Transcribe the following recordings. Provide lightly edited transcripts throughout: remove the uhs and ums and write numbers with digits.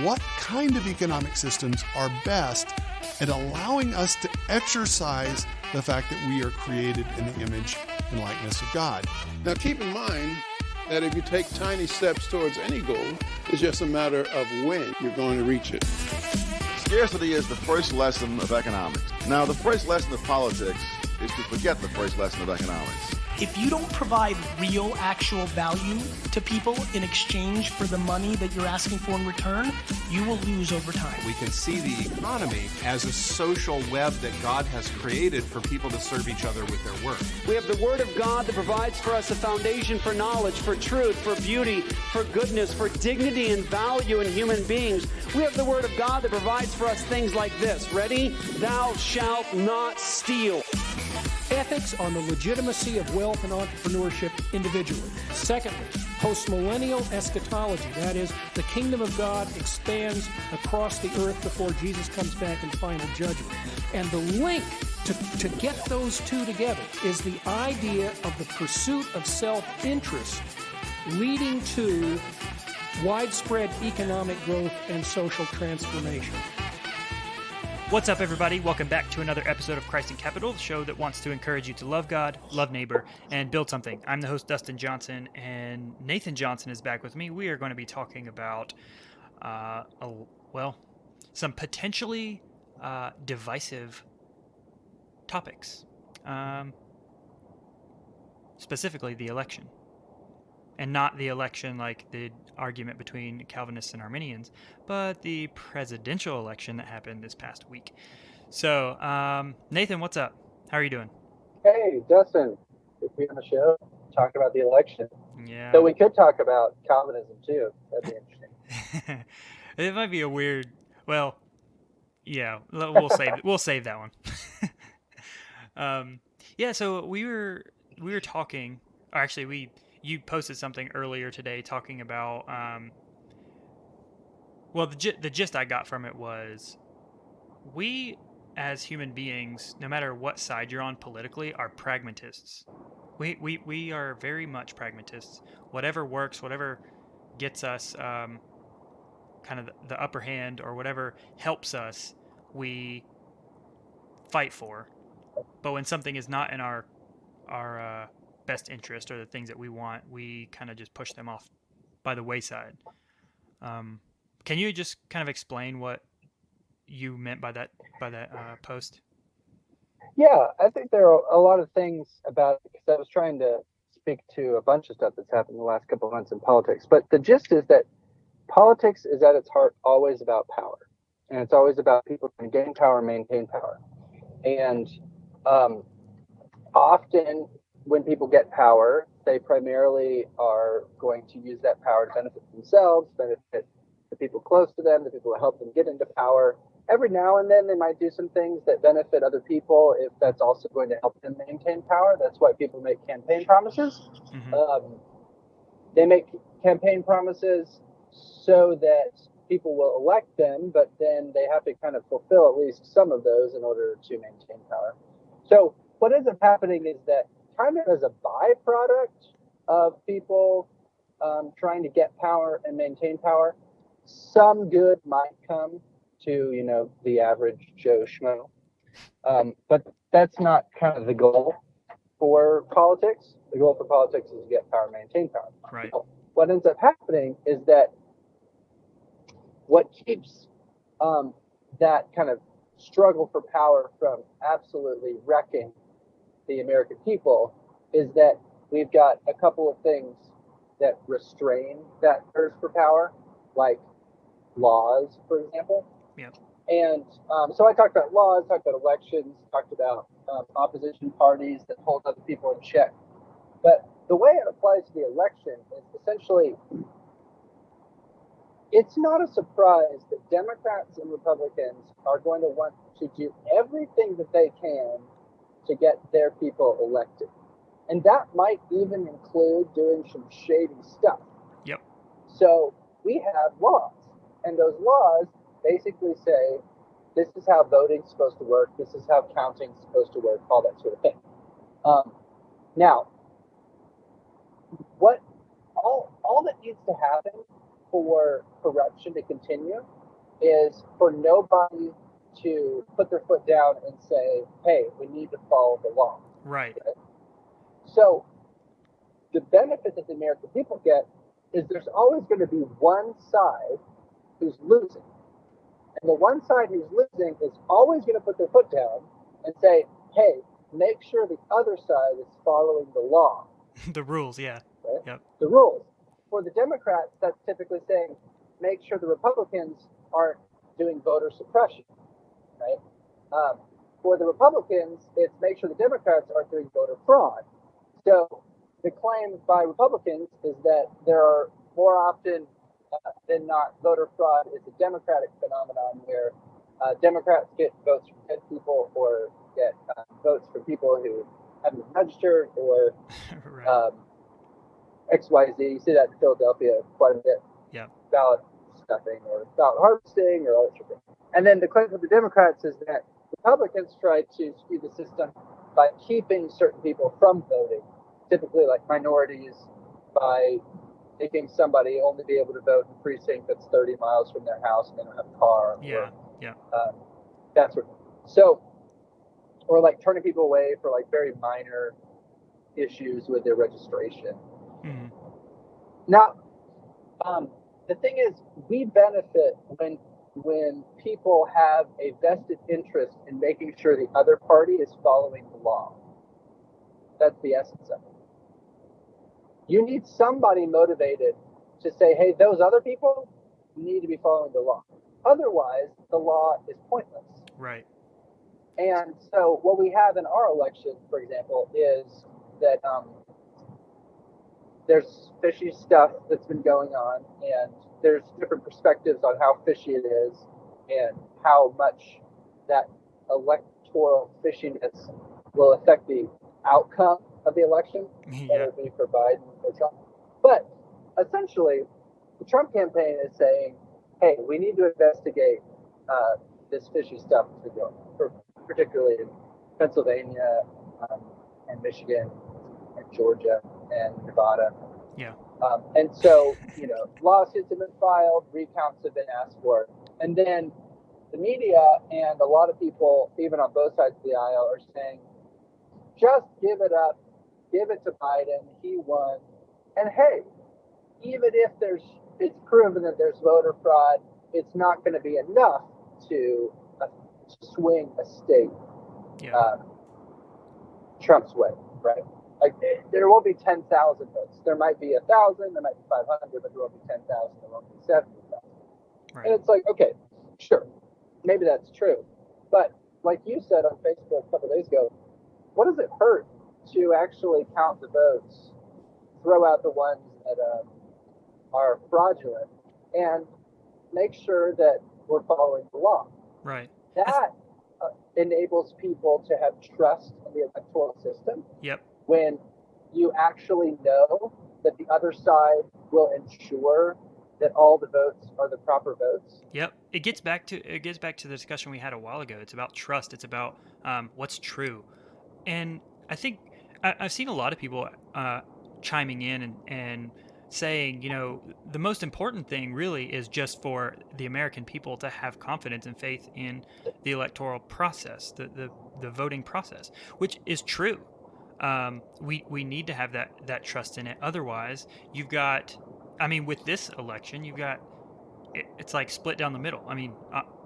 What kind of economic systems are best at allowing us to exercise the fact that we are created in the image and likeness of God? Now keep in mind that if you take tiny steps towards any goal, it's just a matter of when you're going to reach it. Scarcity is the first lesson of economics. Now, the first lesson of politics is to forget the first lesson of economics. If you don't provide real, actual value to people in exchange for the money that you're asking for in return, you will lose over time. We can see the economy as a social web that God has created for people to serve each other with their work. We have the Word of God that provides for us a foundation for knowledge, for truth, for beauty, for goodness, for dignity and value in human beings. We have the Word of God that provides for us things like this. Ready? Thou shalt not steal. Ethics on the legitimacy of wealth and entrepreneurship individually. Secondly, postmillennial eschatology, that is, the kingdom of God expands across the earth before Jesus comes back in final judgment. And the link to get those two together is the idea of the pursuit of self-interest leading to widespread economic growth and social transformation. What's up, everybody? Welcome back to another episode of Christ in Capital, the show that wants to encourage you to love God, love neighbor, and build something. I'm the host, Dustin Johnson, and Nathan Johnson is back with me. We are going to be talking about, some potentially divisive topics, specifically the election. And not the election like the argument between Calvinists and Arminians, but the presidential election that happened this past week. So, Nathan, what's up? How are you doing? Hey, Dustin. Good to be on the show. Talk about the election. Yeah. So we could talk about Calvinism too. That'd be interesting. It might be a weird. Well, yeah. We'll save that one. Yeah. So we were talking. Or actually, You posted something earlier today talking about, the gist I got from it was we as human beings, no matter what side you're on politically, are pragmatists. We are very much pragmatists. Whatever works, whatever gets us kind of the upper hand or whatever helps us, we fight for. But when something is not in our best interest or the things that we want, we kind of just push them off by the wayside. Can you just kind of explain what you meant by that post? Yeah, I think there are a lot of things about it because I was trying to speak to a bunch of stuff that's happened in the last couple of months in politics. But the gist is that politics is at its heart always about power. And it's always about people trying to gain power, maintain power. And often when people get power, they primarily are going to use that power to benefit themselves, benefit the people close to them, the people who help them get into power. Every now and then they might do some things that benefit other people if that's also going to help them maintain power. That's why people make campaign promises. Mm-hmm. They make campaign promises so that people will elect them, but then they have to kind of fulfill at least some of those in order to maintain power. So what ends up happening is that kind of as a byproduct of people trying to get power and maintain power, some good might come to, the average Joe Schmo. But that's not kind of the goal for politics. The goal for politics is to get power, maintain power. Right. So what ends up happening is that what keeps that kind of struggle for power from absolutely wrecking the American people is that we've got a couple of things that restrain that thirst for power, like laws, for example. Yeah. And so I talked about laws, talked about elections, talked about opposition parties that hold other people in check. But the way it applies to the election is essentially, it's not a surprise that Democrats and Republicans are going to want to do everything that they can to get their people elected. And that might even include doing some shady stuff. Yep. So we have laws, and those laws basically say, this is how voting's supposed to work, this is how counting's supposed to work, all that sort of thing. Now, what needs to happen for corruption to continue is for nobody to put their foot down and say, hey, we need to follow the law. Right. So the benefit that the American people get is there's always going to be one side who's losing. And the one side who's losing is always going to put their foot down and say, hey, make sure the other side is following the law. The rules, yeah. Right? Yep. The rules. For the Democrats, that's typically saying, make sure the Republicans aren't doing voter suppression, right? For the Republicans, it's make sure the Democrats aren't doing voter fraud. So the claim by Republicans is that there are more often than not, voter fraud is a Democratic phenomenon where Democrats get votes from dead people or get votes from people who haven't registered or right. XYZ. You see that in Philadelphia quite a bit. Yeah. Ballot stuffing or ballot harvesting or all that sort of thing. And then the claim of the Democrats is that Republicans try to skew the system by keeping certain people from voting, typically like minorities, by making somebody only be able to vote in a precinct that's 30 miles from their house and they don't have a car. Yeah. That sort of thing. So, or like turning people away for like very minor issues with their registration. Mm-hmm. Now, the thing is, we benefit when people have a vested interest in making sure the other party is following the law. That's the essence of it. You need somebody motivated to say, hey, those other people need to be following the law. Otherwise, the law is pointless. Right. And so what we have in our election, for example, is that there's fishy stuff that's been going on, and there's different perspectives on how fishy it is and how much that electoral fishiness will affect the outcome of the election, whether it be for Biden or Trump. But essentially, the Trump campaign is saying, hey, we need to investigate this fishy stuff that's been going on, particularly in Pennsylvania and Michigan and Georgia and Nevada. Yeah. And so, lawsuits have been filed, recounts have been asked for, and then the media and a lot of people, even on both sides of the aisle, are saying, just give it up, give it to Biden, he won, and hey, even if it's proven that there's voter fraud, it's not going to be enough to swing a state Trump's way, right? Like, there won't be 10,000 votes. There might be 1,000, there might be 500, but there won't be 10,000, there won't be 70,000. Right. And it's like, okay, sure, maybe that's true. But like you said on Facebook a couple of days ago, what does it hurt to actually count the votes, throw out the ones that are fraudulent, and make sure that we're following the law? Right. That enables people to have trust in the electoral system. Yep. When you actually know that the other side will ensure that all the votes are the proper votes. Yep. It gets back to the discussion we had a while ago. It's about trust. It's about what's true. And I think I've seen a lot of people chiming in and saying, the most important thing really is just for the American people to have confidence and faith in the electoral process, the voting process, which is true. We need to have that trust in it. Otherwise, you've got, with this election, it's like split down the middle.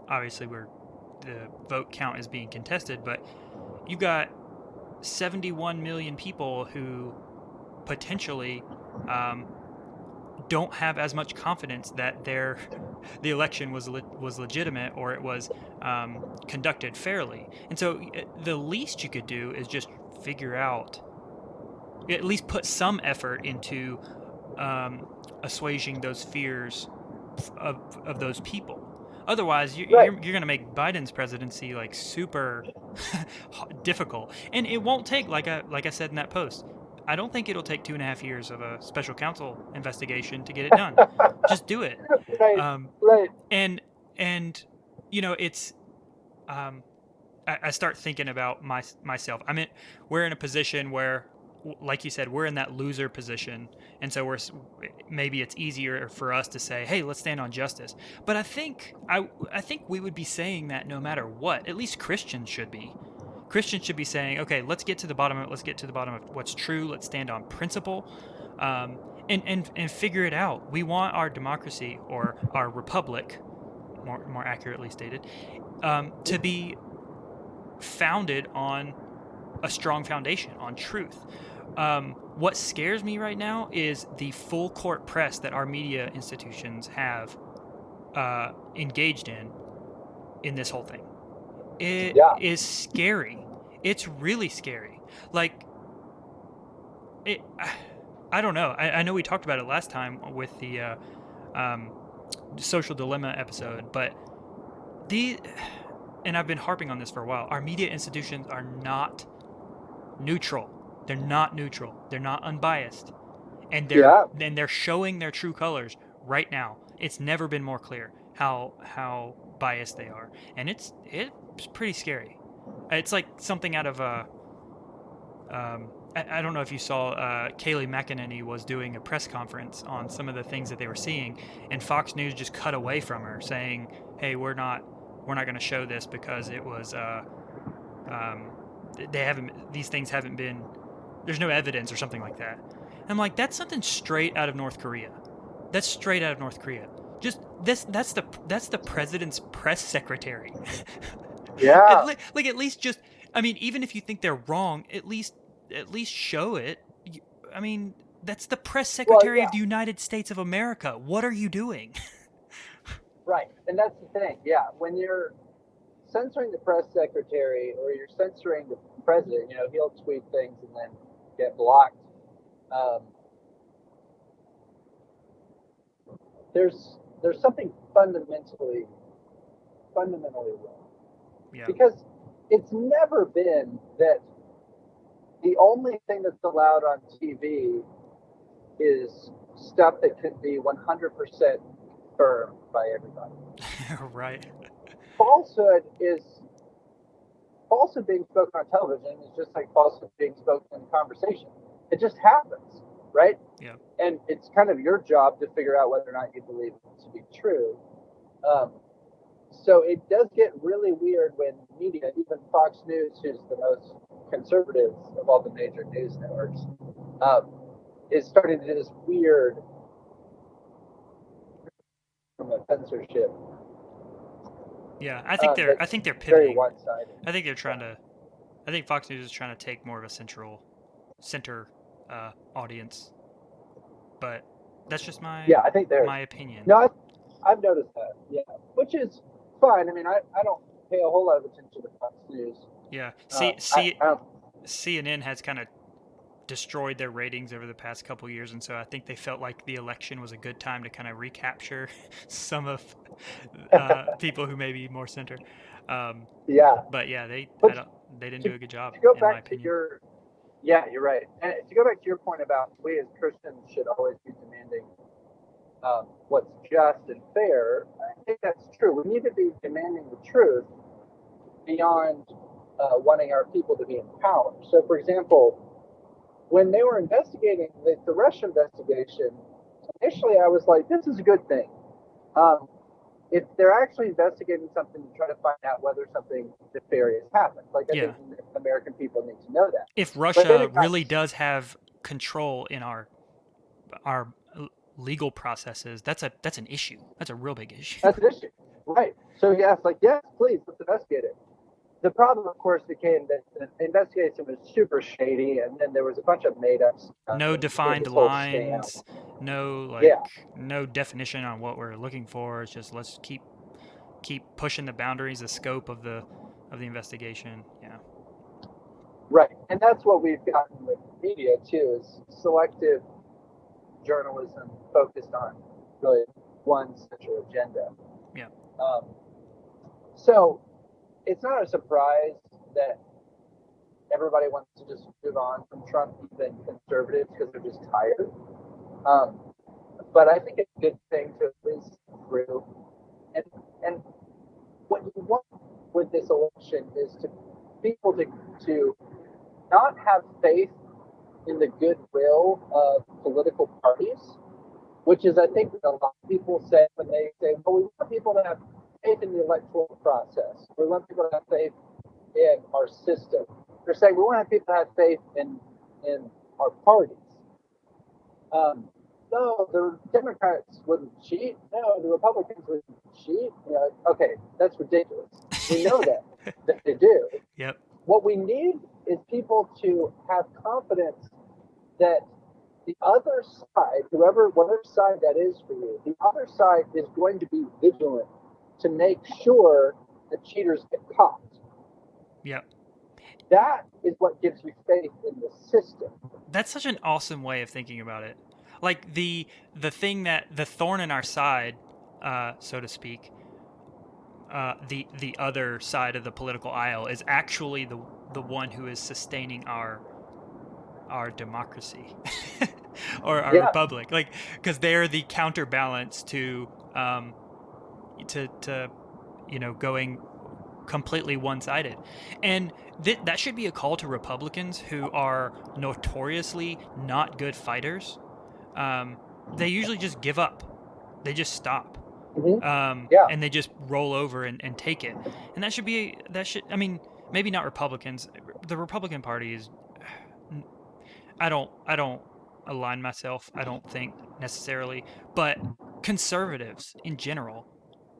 Obviously the vote count is being contested, but you got 71 million people who potentially don't have as much confidence that the election was legitimate or it was conducted fairly. And so the least you could do is just figure out, at least put some effort into assuaging those fears of those people. Otherwise, you're going to make Biden's presidency like super difficult, and it won't take, like I said in that post, I don't think it'll take 2.5 years of a special counsel investigation to get it done. Just do it. Right. And it's I start thinking about myself. We're in a position where like you said, we're in that loser position, and so maybe it's easier for us to say, "Hey, let's stand on justice." But I think we would be saying that no matter what. At least Christians should be. Christians should be saying, "Okay, let's get to the bottom of it. Let's get to the bottom of what's true. Let's stand on principle, and figure it out. We want our democracy, or our republic, more accurately stated, to be founded on a strong foundation, on truth." What scares me right now is the full court press that our media institutions have engaged in this whole thing. It is scary. It's really scary. Like, I don't know. I know we talked about it last time with the social dilemma episode, but and I've been harping on this for a while, our media institutions are not neutral. They're not neutral. They're not unbiased. And they're showing their true colors right now. It's never been more clear how biased they are. And it's pretty scary. It's like something out of I don't know if you saw Kayleigh McEnany was doing a press conference on some of the things that they were seeing, and Fox News just cut away from her saying, "Hey, we're not going to show this because it was these things haven't been, there's no evidence," or something like that. I'm like, that's something straight out of North Korea. That's straight out of North Korea. Just that's the president's press secretary. Yeah. Like at least just, I mean, even if you think they're wrong, at least show it. I mean, that's the press secretary of the United States of America. What are you doing? Right. And that's the thing. Yeah. When you're censoring the press secretary, or you're censoring the president, he'll tweet things and then get blocked. There's something fundamentally wrong. Yeah. Because it's never been that the only thing that's allowed on TV is stuff that can be 100% confirmed by everybody. Right. Falsehood being spoken on television is just like falsehood being spoken in conversation. It just happens, right? Yeah. And it's kind of your job to figure out whether or not you believe it to be true. So it does get really weird when media, even Fox News, who's the most conservative of all the major news networks, is starting to do this weird censorship. Yeah, I think they're pivoting. Very one-sided. I think Fox News is trying to take more of a center audience, but that's just my opinion. No, I've noticed that. Yeah, which is fine. I mean, I don't pay a whole lot of attention to Fox News. Yeah, CNN has kind of destroyed their ratings over the past couple of years, and so I think they felt like the election was a good time to kind of recapture some of people who may be more center. But yeah, they didn't do a good job. To go in back my opinion. you're right. And to go back to your point about we as Christians should always be demanding what's just and fair, I think that's true. We need to be demanding the truth beyond wanting our people to be in power. So, for example, when they were investigating the Russia investigation, initially I was like, this is a good thing. If they're actually investigating something to try to find out whether something nefarious happened, I think American people need to know that. If Russia really does have control in our legal processes, that's an issue. That's a real big issue. That's an issue, right? So yes, please, let's investigate it. The problem, of course, became that the investigation was super shady, and then there was a bunch of made-up stuff. No defined lines, no definition on what we're looking for. It's just let's keep pushing the boundaries, the scope of the investigation. Yeah. Right, and that's what we've gotten with media too, is selective journalism focused on really one central agenda. Yeah. So it's not a surprise that everybody wants to just move on from Trump, even conservatives, because they're just tired. But I think it's a good thing to at least through. And what you want with this election is to people to not have faith in the goodwill of political parties, which is, I think, what a lot of people say when they say, well, we want people to have faith in the electoral process. We want people to have faith in our system. They're saying we want to have people to have faith in our parties. No, the Democrats wouldn't cheat. No, the Republicans wouldn't cheat. You know, okay, that's ridiculous. We know that they do. Yep. What we need is people to have confidence that the other side, whatever side that is for you, the other side is going to be vigilant to make sure that cheaters get caught. Yep. That is what gives you faith in the system. That's such an awesome way of thinking about it. Like the thing that the thorn in our side, so to speak, the other side of the political aisle is actually the one who is sustaining our democracy or our republic, like, because they're the counterbalance to going completely one-sided. And that should be a call to Republicans who are notoriously not good fighters. They usually just give up. They just stop. And they just roll over and take it. And that should I mean, maybe not Republicans. The Republican Party is, I don't align myself, I don't think necessarily, but conservatives in general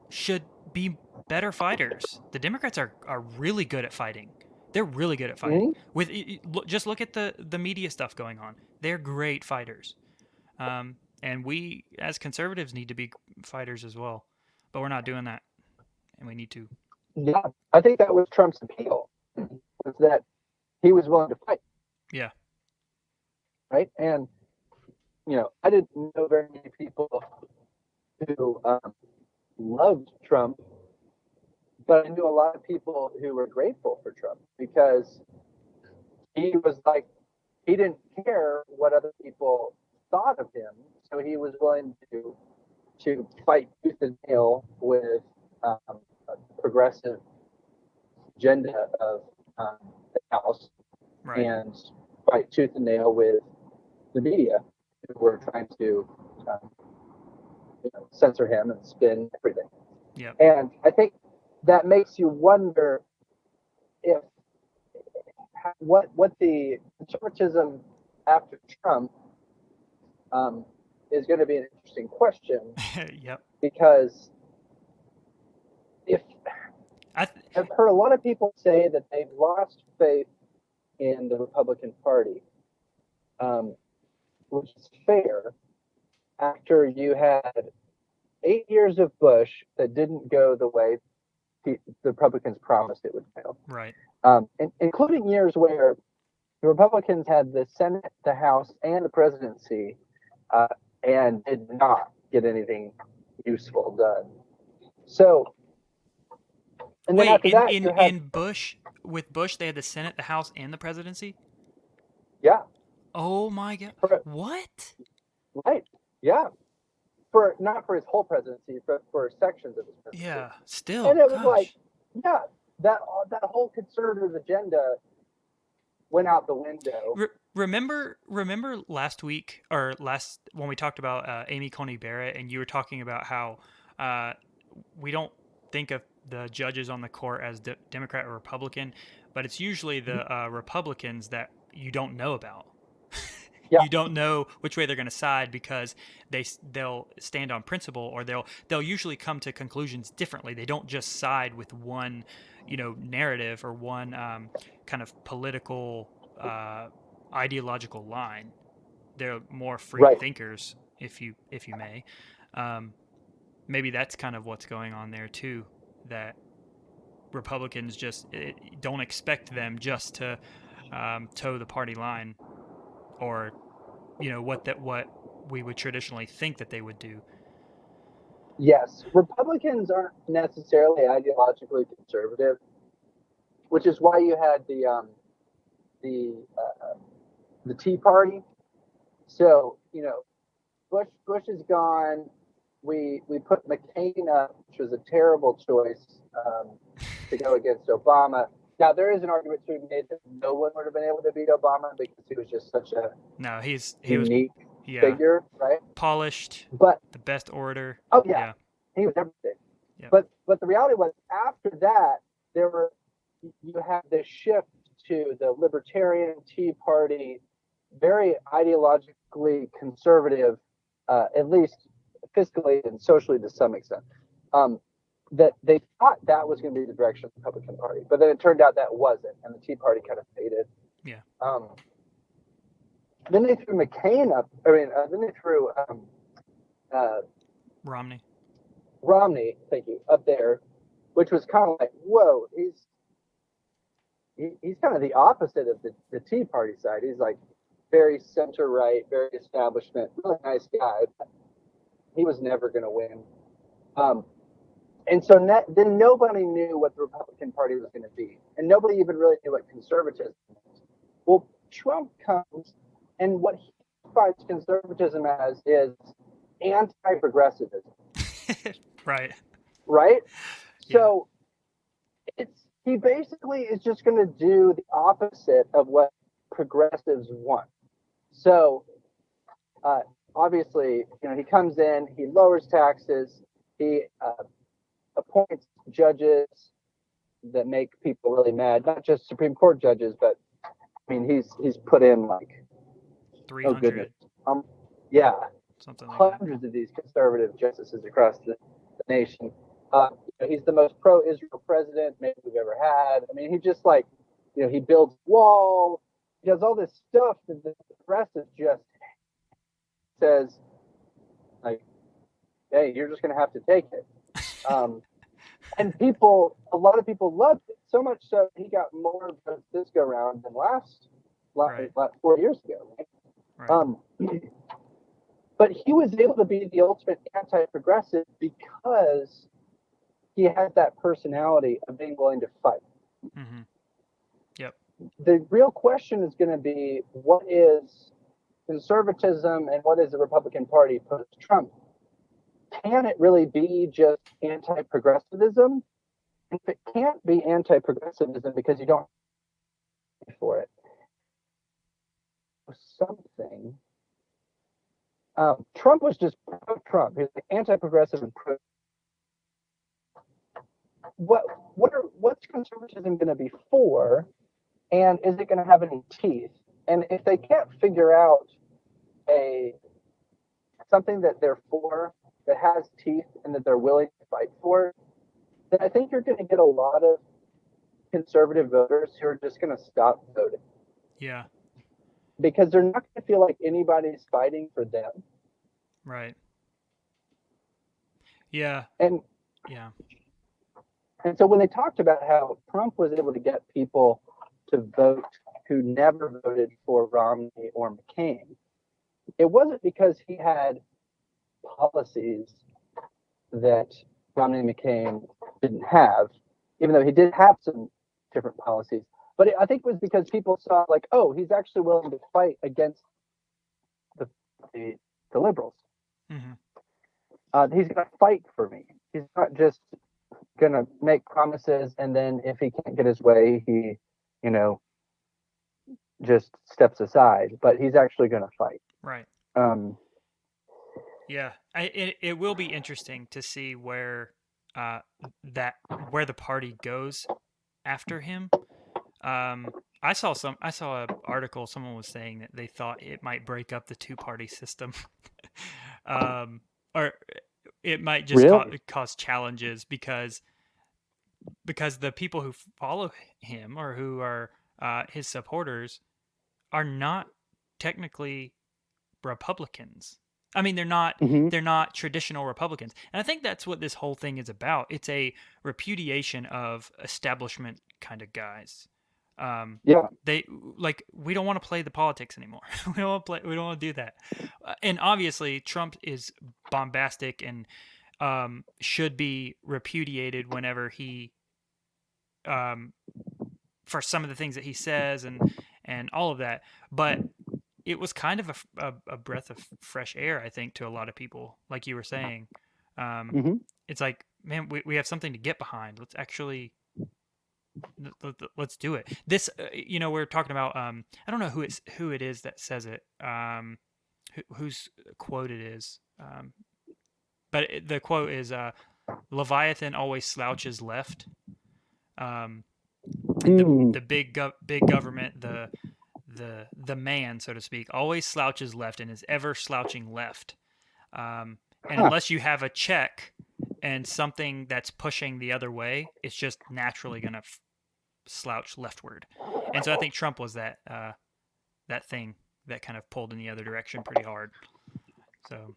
should be better fighters. The Democrats are really good at fighting. They're really good at fighting. Just look at the media stuff going on. They're great fighters. And we as conservatives need to be fighters as well. But we're not doing that. And we need to. Yeah, I think that was Trump's appeal, was that he was willing to fight. Yeah. Right? And, I didn't know very many people who loved Trump, but I knew a lot of people who were grateful for Trump because he was like, he didn't care what other people thought of him, so he was willing to fight tooth and nail with a progressive agenda of the House, right, and fight tooth and nail with the media who were trying to censor him and spin everything. Yep. And I think that makes you wonder if what the conservatism after Trump is going to be an interesting question. Yep. Because I've heard a lot of people say that they've lost faith in the Republican Party, which is fair after you had 8 years of Bush that didn't go the way the Republicans promised it would go. Right. Including years where the Republicans had the Senate, the House, and the presidency, and did not get anything useful done. So, and then wait, after in Bush, with Bush, they had the Senate, the House, and the presidency? Yeah. Oh my God. What? Right. Yeah. Not for his whole presidency, but for sections of his presidency. Yeah, still. And it was like, yeah, that whole conservative agenda went out the window. Remember last week, or when we talked about Amy Coney Barrett, and you were talking about how we don't think of the judges on the court as Democrat or Republican, but it's usually the Republicans that you don't know about. Yeah. You don't know which way they're going to side because they'll stand on principle, or they'll usually come to conclusions differently. They don't just side with one, narrative or one kind of political ideological line. They're more free thinkers, if you may. Maybe that's kind of what's going on there too. That Republicans just don't expect them just to toe the party line, or what we would traditionally think that they would do. Yes, Republicans aren't necessarily ideologically conservative, which is why you had the Tea Party. So Bush is gone. We put McCain up, which was a terrible choice to go against Obama. Now, there is an argument to be made that no one would have been able to beat Obama because he was just such a he was unique figure, right? polished, But the best orator. oh yeah, he was everything. Yep. But the reality was, after that, you have this shift to the libertarian Tea Party, very ideologically conservative, at least fiscally and socially to some extent. That they thought that was going to be the direction of the Republican Party, but then it turned out that wasn't, and the Tea Party kind of faded. Yeah. Then they threw McCain up. Then they threw Romney, thank you, up there, which was kind of like, whoa, he's kind of the opposite of the Tea Party side. He's like very center right, very establishment, really nice guy, but he was never going to win. And so then nobody knew what the Republican Party was going to be, and nobody even really knew what conservatism was. Well, Trump comes, and what he defines conservatism as is anti-progressivism. Right. Right? Yeah. So he basically is just going to do the opposite of what progressives want. So obviously, he comes in, he lowers taxes, he appoints judges that make people really mad, not just Supreme Court judges, but I mean he's put in like 300. Oh goodness. Yeah. Something like hundreds of these conservative justices across the nation. He's the most pro-Israel president maybe we've ever had. I mean, he just he builds walls. He does all this stuff that the progressives just says, like, hey, you're just going to have to take it. And a lot of people loved it, so much so he got more votes this go round than last 4 years ago. Right. But he was able to be the ultimate anti-progressive because he has that personality of being willing to fight. Mm-hmm. Yep. The real question is going to be, what is conservatism and what is the Republican Party post-Trump? Can it really be just anti-progressivism? If it can't be anti-progressivism because you don't for it, something. Trump was just pro-Trump. He was like anti-progressive and pro. What's conservatism going to be for, and is it going to have any teeth? And if they can't figure out something that they're for that has teeth and that they're willing to fight for, then I think you're going to get a lot of conservative voters who are just going to stop voting. Yeah. Because they're not going to feel like anybody's fighting for them. Right. Yeah. And so when they talked about how Trump was able to get people to vote who never voted for Romney or McCain, it wasn't because he had policies that Romney and McCain didn't have, even though he did have some different policies. But I think it was because people saw like, oh, he's actually willing to fight against the liberals. Mm-hmm. He's going to fight for me. He's not just going to make promises and then if he can't get his way, he, just steps aside. But he's actually going to fight. Right. Yeah, it will be interesting to see where the party goes after him. I saw an article. Someone was saying that they thought it might break up the two-party system, or it might just cause challenges because the people who follow him or who are his supporters are not technically Republicans. I mean, they're not traditional Republicans. And I think that's what this whole thing is about. It's a repudiation of establishment kind of guys. We don't want to play the politics anymore. We don't want to do that. And obviously Trump is bombastic and should be repudiated whenever he for some of the things that he says and all of that. But it was kind of a breath of fresh air, I think, to a lot of people, like you were saying. It's like, man, we have something to get behind. Let's actually let's do it. This, we're talking about. I don't know who it is that says it. Whose quote it is. But the quote is, "Leviathan always slouches left." The big government, the man, so to speak, always slouches left and is ever slouching left. And unless you have a check and something that's pushing the other way, it's just naturally going to slouch leftward. And so I think Trump was that thing that kind of pulled in the other direction pretty hard. So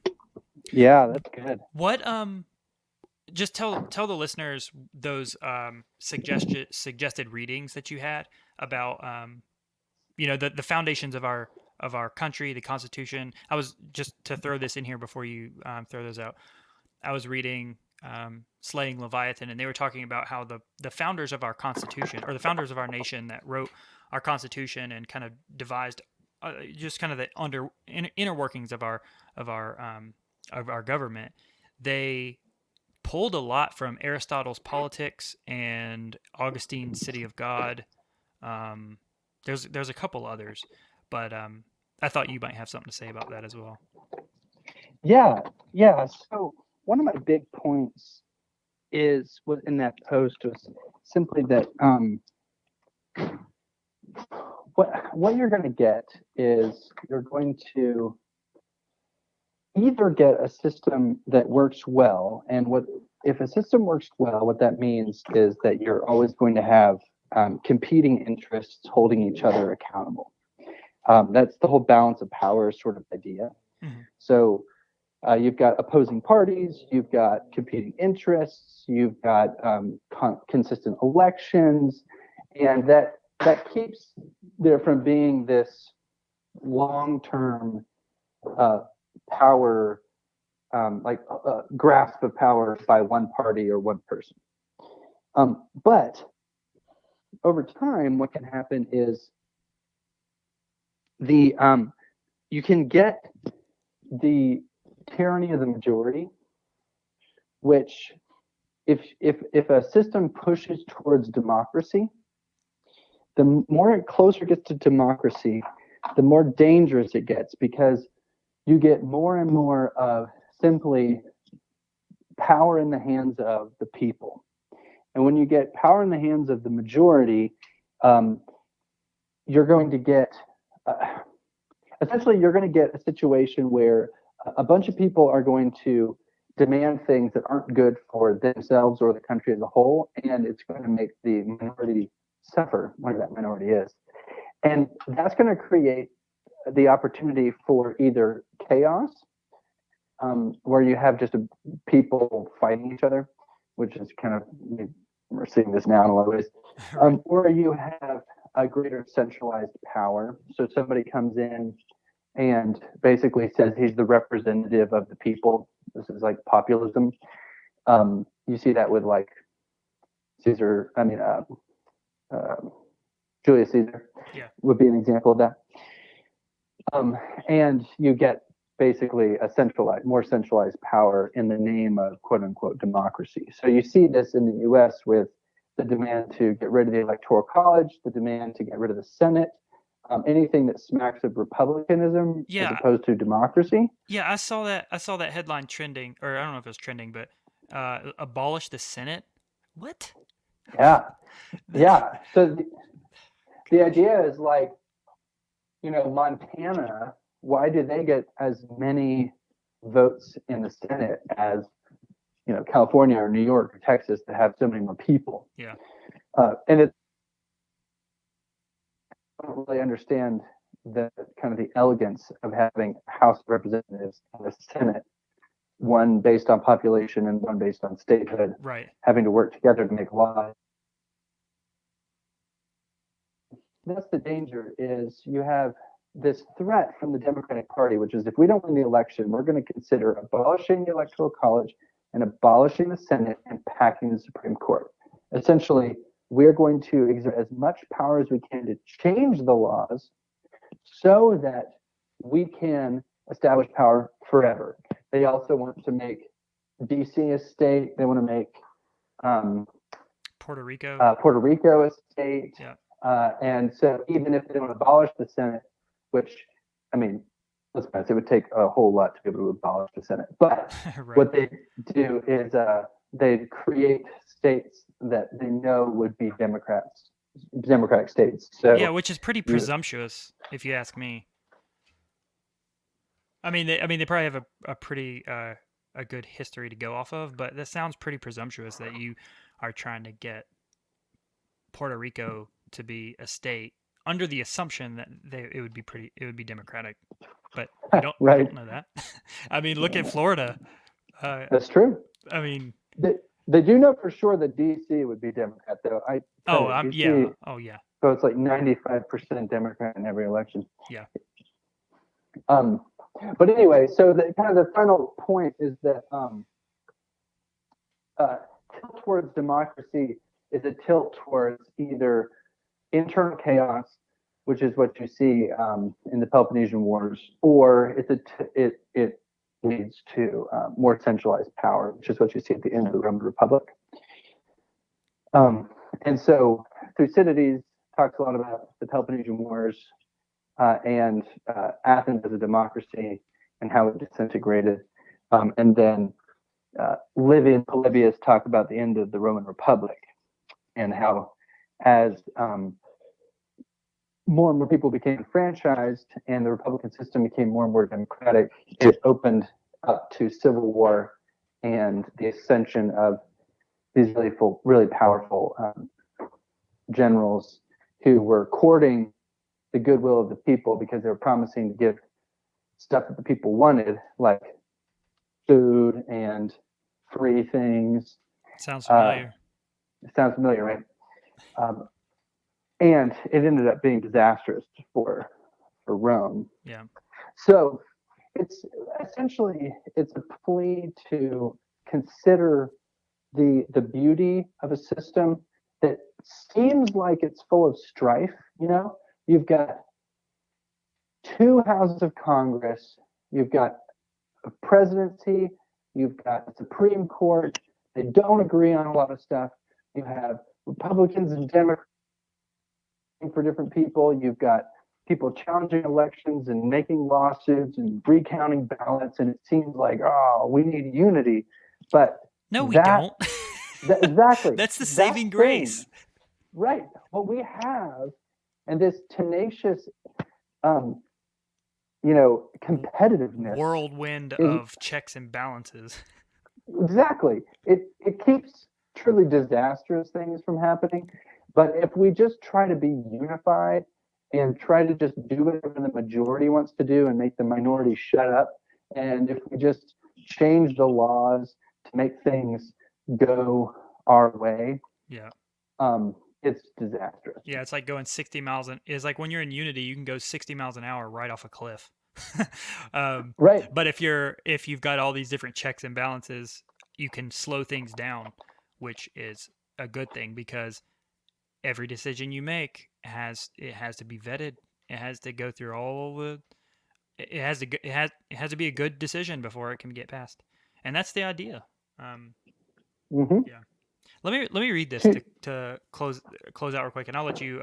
yeah, that's good. what just tell the listeners those suggested readings that you had about the foundations of our country, the Constitution. I was, just to throw this in here before you throw those out, I was reading Slaying Leviathan, and they were talking about how the founders of our Constitution, or the founders of our nation that wrote our Constitution and kind of devised just kind of the inner workings of our government, they pulled a lot from Aristotle's Politics and Augustine's City of God. There's a couple others, but I thought you might have something to say about that as well. Yeah. So one of my big points was in that post was simply that what you're going to get is you're going to either get a system that works well, and if a system works well, what that means is that you're always going to have competing interests holding each other accountable. That's the whole balance of power sort of idea. Mm-hmm. So you've got opposing parties, you've got competing interests, you've got consistent elections, and that keeps there from being this long-term power, grasp of power by one party or one person. But over time, what can happen is you can get the tyranny of the majority, which if a system pushes towards democracy, the more it closer gets to democracy, the more dangerous it gets, because you get more and more of simply power in the hands of the people. And when you get power in the hands of the majority, you're going to get essentially a situation where a bunch of people are going to demand things that aren't good for themselves or the country as a whole, and it's going to make the minority suffer, whatever that minority is. And that's going to create the opportunity for either chaos, where you have just people fighting each other, which is kind of, we're seeing this now in a lot of ways, or you have a greater centralized power. So somebody comes in and basically says he's the representative of the people. This is like populism. You see that with like Julius Caesar would be an example of that. And you get basically a more centralized power in the name of quote unquote democracy. So you see this in the US with the demand to get rid of the Electoral College, the demand to get rid of the Senate, anything that smacks of republicanism as opposed to democracy. Yeah, I saw that headline trending, or I don't know if it was trending, but abolish the Senate. What? Yeah. So the idea is like, Montana, why do they get as many votes in the Senate as, California or New York or Texas that have so many more people? Yeah. And I don't really understand the kind of the elegance of having a House of Representatives and a Senate, one based on population and one based on statehood, right, having to work together to make laws. That's the danger, is you have this threat from the Democratic Party, which is if we don't win the election, we're going to consider abolishing the Electoral College and abolishing the Senate and packing the Supreme Court. Essentially, we're going to exert as much power as we can to change the laws so that we can establish power forever. They also want to make DC a state. They want to make Puerto Rico. Puerto Rico is a state. Yeah. And so even if they don't abolish the Senate, which, I mean, let's be honest, it would take a whole lot to be able to abolish the Senate. But Right. what they do is they create states that they know would be Democratic states. So yeah, which is pretty presumptuous, if you ask me. I mean, they probably have a pretty a good history to go off of, but that sounds pretty presumptuous that you are trying to get Puerto Rico to be a state under the assumption that it would be Democratic, but we don't, Right. we don't know that. I mean, look at Florida. That's true. I mean, they do know for sure that DC would be Democrat, though. DC votes like 95% Democrat in every election. Yeah. But anyway, so the kind of the final point is that tilt towards democracy is a tilt towards either internal chaos, which is what you see in the Peloponnesian Wars, or it leads to more centralized power, which is what you see at the end of the Roman Republic. And so Thucydides talks a lot about the Peloponnesian Wars and Athens as a democracy and how it disintegrated. And then Livy and Polybius talk about the end of the Roman Republic and how as more and more people became enfranchised and the Republican system became more and more democratic, it opened up to civil war and the ascension of these really powerful generals who were courting the goodwill of the people because they were promising to give stuff that the people wanted, like food and free things. Sounds familiar. Sounds familiar, right? And it ended up being disastrous for Rome. Yeah. So it's essentially a plea to consider the beauty of a system that seems like it's full of strife. You know, you've got two houses of Congress, you've got a presidency, you've got a Supreme Court. They don't agree on a lot of stuff. You have Republicans and Democrats for different people. You've got people challenging elections and making lawsuits and recounting ballots, and it seems like, oh, we need unity. But no, we don't. Exactly. That's the saving grace. Right. What we have, and this tenacious, competitiveness. Whirlwind of checks and balances. Exactly. It keeps truly disastrous things from happening. But if we just try to be unified and try to just do whatever the majority wants to do and make the minority shut up, and if we just change the laws to make things go our way, it's disastrous. Yeah, it's like going 60 miles it's like when you're in Unity, you can go 60 miles an hour right off a cliff. Right. But if you've got all these different checks and balances, you can slow things down, which is a good thing because every decision you make has to be vetted. It has to go through all the. It has to be a good decision before it can get passed, and that's the idea. Yeah. Let me read this to close out real quick, and I'll let you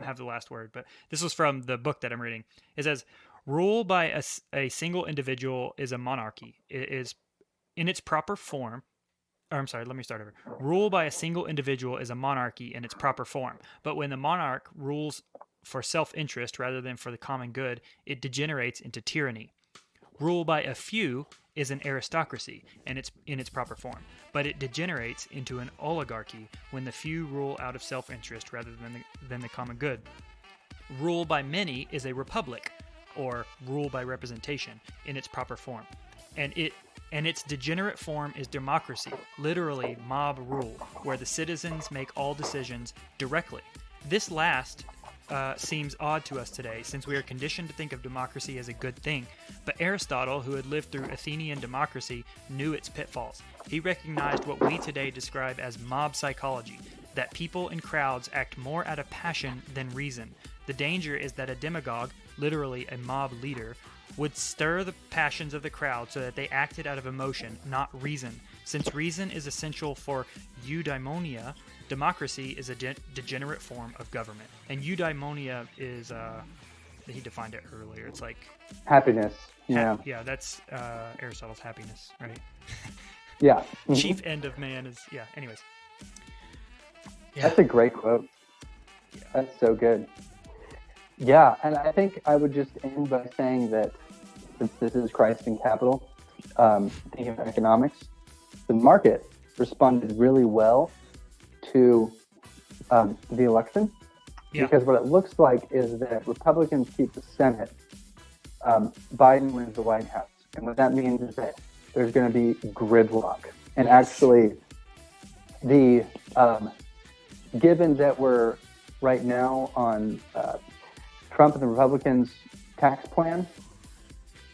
have the last word. But this was from the book that I'm reading. It says, "Rule by a single individual is a monarchy. It is in its proper form." Or, I'm sorry, let me start over. Rule by a single individual is a monarchy in its proper form. But when the monarch rules for self-interest rather than for the common good, it degenerates into tyranny. Rule by a few is an aristocracy in its proper form, but it degenerates into an oligarchy when the few rule out of self-interest rather than the common good. Rule by many is a republic, or rule by representation, in its proper form, and its degenerate form is democracy, literally mob rule, where the citizens make all decisions directly. This last seems odd to us today, since we are conditioned to think of democracy as a good thing. But Aristotle, who had lived through Athenian democracy, knew its pitfalls. He recognized what we today describe as mob psychology, that people in crowds act more out of passion than reason. The danger is that a demagogue, literally a mob leader, would stir the passions of the crowd so that they acted out of emotion, not reason. Since reason is essential for eudaimonia, democracy is a degenerate form of government. And eudaimonia is, he defined it earlier. It's like Happiness. Yeah. yeah, that's Aristotle's happiness, right? Yeah. Chief end of man is, yeah, anyways. Yeah. That's a great quote. Yeah. That's so good. Yeah, and I think I would just end by saying that since this is Christ in capital, thinking of economics, the market responded really well to the election. Yeah. Because what it looks like is that Republicans keep the Senate, Biden wins the White House. And what that means is that there's going to be gridlock. And actually, the given that we're right now on Trump and the Republicans' tax plan,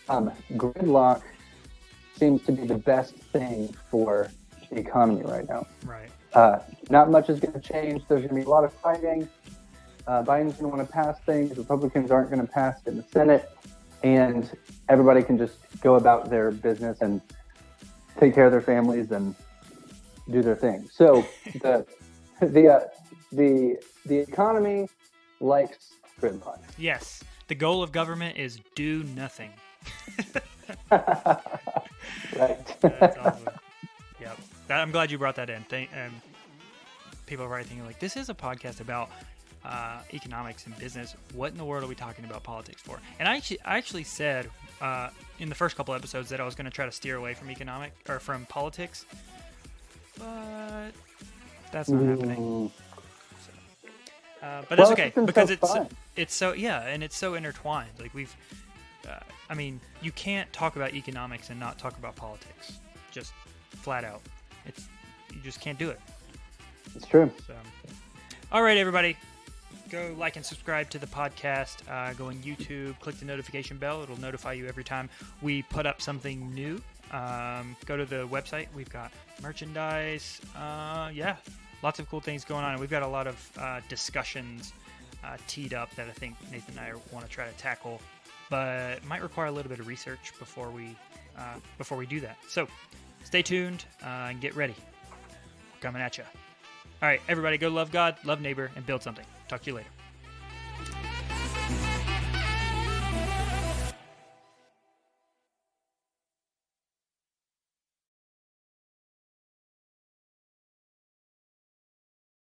gridlock seems to be the best thing for the economy right now. Right. Not much is going to change. There's going to be a lot of fighting. Biden's going to want to pass things. Republicans aren't going to pass it in the Senate. And everybody can just go about their business and take care of their families and do their thing. So the economy likes gridlock. Yes. The goal of government is do nothing. Right. That's awesome. Yep. I'm glad you brought that in. People are probably thinking, like, this is a podcast about economics and business. What in the world are we talking about politics for? And I actually said in the first couple episodes that I was going to try to steer away from from politics, but that's not happening. But that's okay because it's so and it's so intertwined. Like we've, I mean, you can't talk about economics and not talk about politics. Just flat out, you just can't do it. It's true. So, all right, everybody. Go like and subscribe to the podcast. Go on YouTube, click the notification bell. It'll notify you every time we put up something new. Go to the website. We've got merchandise. Lots of cool things going on. And we've got a lot of discussions teed up that I think Nathan and I want to try to tackle, but might require a little bit of research before we do that. So stay tuned and get ready. We're coming at you. All right, everybody, go love God, love neighbor, and build something. Talk to you later.